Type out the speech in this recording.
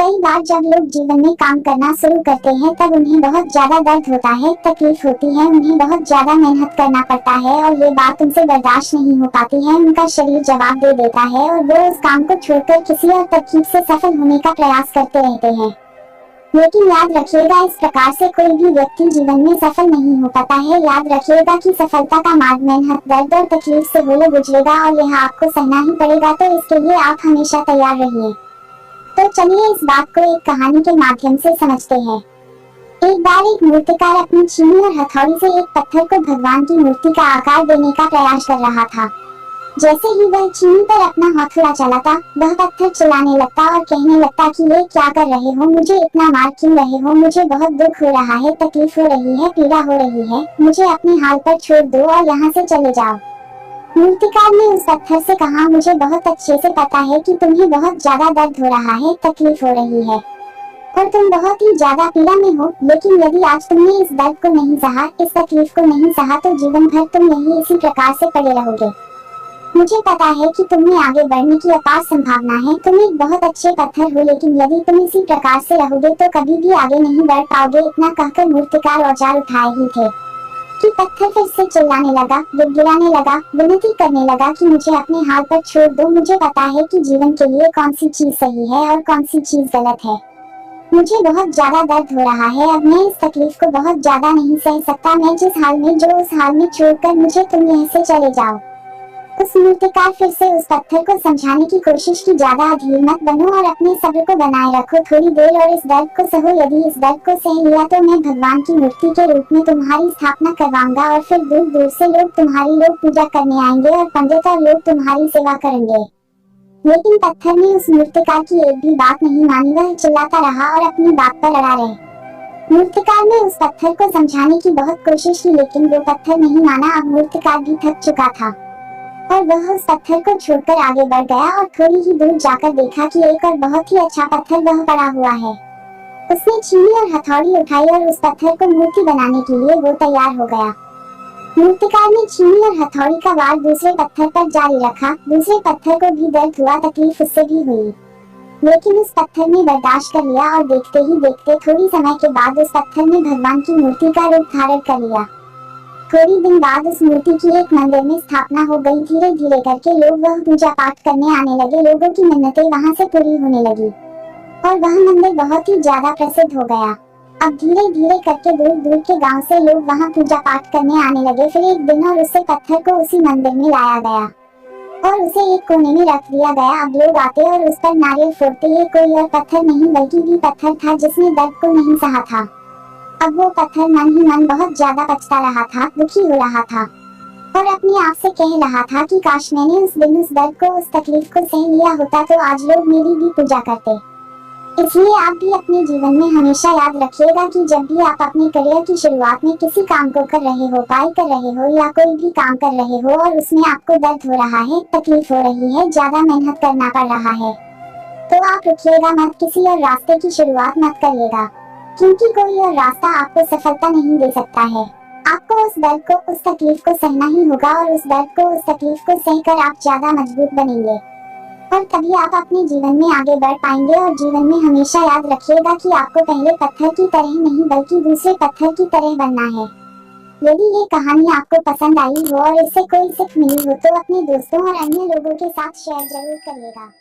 कई बार जब लोग जीवन में काम करना शुरू करते हैं तब उन्हें बहुत ज्यादा दर्द होता है, तकलीफ होती है, उन्हें बहुत ज्यादा मेहनत करना पड़ता है और ये बात उनसे बर्दाश्त नहीं हो पाती है। उनका शरीर जवाब दे देता है और वो उस काम को छोड़कर किसी और तरकीब से सफल होने का प्रयास करते रहते हैं। लेकिन याद रखिएगा, इस प्रकार से कोई भी व्यक्ति जीवन में सफल नहीं हो पाता है। याद रखिएगा कि सफलता का मार्ग मेहनत, दर्द और तकलीफ से होले गुजरेगा और यह आपको सहना ही पड़ेगा, तो इसके लिए आप हमेशा तैयार रहिए। तो चलिए इस बात को एक कहानी के माध्यम से समझते हैं। एक बार एक मूर्तिकार अपनी छीनी और हथौड़ी से एक पत्थर को भगवान की मूर्ति का आकार देने का प्रयास कर रहा था। जैसे ही वह छीनी पर अपना हथौड़ा चलाता, वह पत्थर चिल्लाने लगता और कहने लगता कि ये क्या कर रहे हो, मुझे इतना मार क्यों रहे हो, मुझे बहुत दुख हो रहा है, तकलीफ हो रही है, पीड़ा हो रही है, मुझे अपने हाल पर छोड़ दो और यहाँ से चले जाओ। मूर्तिकार ने उस पत्थर से कहा, मुझे बहुत अच्छे से पता है कि तुम्हें बहुत ज्यादा दर्द हो रहा है, तकलीफ हो रही है और तुम बहुत ही ज्यादा पीड़ा में हो, लेकिन यदि आज तुमने इस दर्द को नहीं सहा, इस तकलीफ को नहीं सहा, तो जीवन भर तुम यही इसी प्रकार से पड़े रहोगे। मुझे पता है कि तुम्हें आगे बढ़ने की अपार संभावना है, तुम एक बहुत अच्छे पत्थर हो, लेकिन यदि तुम इसी प्रकार से रहोगे तो कभी भी आगे नहीं बढ़ पाओगे। इतना कहकर मूर्तिकार औजार उठाए ही थे कि पत्थर फिर से चिल्लाने लगा, गिड़गिड़ाने लगा, विनती करने लगा कि मुझे अपने हाल पर छोड़ दो। मुझे पता है कि जीवन के लिए कौन सी चीज सही है और कौन सी चीज गलत है। मुझे बहुत ज्यादा दर्द हो रहा है, अब मैं इस तकलीफ को बहुत ज्यादा नहीं सह सकता। मैं जिस हाल में जो उस हाल में छोड़कर मुझे तुम यहाँ से चले जाओ। उस मूर्तिकार फिर से उस पत्थर को समझाने की कोशिश की, ज्यादा अधीर मत बनो और अपने सब्र को बनाए रखो थोड़ी देर और इस दर्द को सहो। यदि इस दर्द को सह लिया तो मैं भगवान की मूर्ति के रूप में तुम्हारी स्थापना करवाऊंगा और फिर दूर दूर से लोग तुम्हारी पूजा करने आएंगे और पंडित और लोग तुम्हारी सेवा करेंगे। लेकिन पत्थर ने उस मूर्तिकार की एक भी बात नहीं मानी, वह चिल्लाता रहा और अपनी बात पर अड़ा रहे। मूर्तिकार ने उस पत्थर को समझाने की बहुत कोशिश की, लेकिन वो पत्थर नहीं माना। अब मूर्तिकार भी थक चुका था और वह उस पत्थर को छोड़कर आगे बढ़ गया और थोड़ी ही दूर जाकर देखा कि एक और बहुत ही अच्छा पत्थर वह पड़ा हुआ है। उसने छीनी और हथौड़ी उठाई और उस पत्थर को मूर्ति बनाने के लिए वो तैयार हो गया। मूर्तिकार ने छीनी और हथौड़ी का वार दूसरे पत्थर पर जारी रखा। दूसरे पत्थर को भी दर्द हुआ, तकलीफ उससे भी हुई, लेकिन उस पत्थर ने बर्दाश्त कर लिया और देखते ही देखते थोड़ी समय के बाद उस पत्थर ने भगवान की मूर्ति का रूप धारण कर लिया। थोड़ी दिन बाद उस मूर्ति की एक मंदिर में स्थापना हो गई। धीरे धीरे करके लोग वह पूजा पाठ करने आने लगे, लोगों की मन्नतें वहां से पूरी होने लगी और वह मंदिर बहुत ही ज्यादा प्रसिद्ध हो गया। अब धीरे धीरे करके दूर दूर के गांव से लोग वहां पूजा पाठ करने आने लगे। फिर एक दिन और उससे पत्थर को उसी मंदिर में लाया गया और उसे एक कोने में रख दिया गया। अब लोग आते और उस पर नारियल फोड़ते। ये कोई और पत्थर नहीं बल्कि भी पत्थर था जिसने दर्द को नहीं सहा था। अब वो पत्थर मन ही मन बहुत ज्यादा पछता रहा था, दुखी हो रहा था और अपने आप से कह रहा था कि काश मैंने उस दिन उस दर्द को, उस तकलीफ को सह लिया होता तो आज लोग मेरी भी पूजा करते। इसलिए आप भी अपने जीवन में हमेशा याद रखिएगा कि जब भी आप अपने करियर की शुरुआत में किसी काम को कर रहे हो, पढ़ाई कर रहे हो या कोई भी काम कर रहे हो और उसमें आपको दर्द हो रहा है, तकलीफ हो रही है, ज्यादा मेहनत करना पड़ रहा है, तो आप रुकिएगा मत, किसी और रास्ते की शुरुआत मत करिएगा, क्योंकि कोई और रास्ता आपको सफलता नहीं दे सकता है। आपको उस दर्द को, उस तकलीफ को सहना ही होगा और उस दर्द को, उस तकलीफ को सहकर आप ज्यादा मजबूत बनेंगे और तभी आप अपने जीवन में आगे बढ़ पाएंगे। और जीवन में हमेशा याद रखिएगा कि आपको पहले पत्थर की तरह नहीं बल्कि दूसरे पत्थर की तरह बनना है। यदि ये कहानी आपको पसंद आई हो और इससे कोई सीख मिली हो तो अपने दोस्तों और अन्य लोगों के साथ शेयर जरूर करिएगा।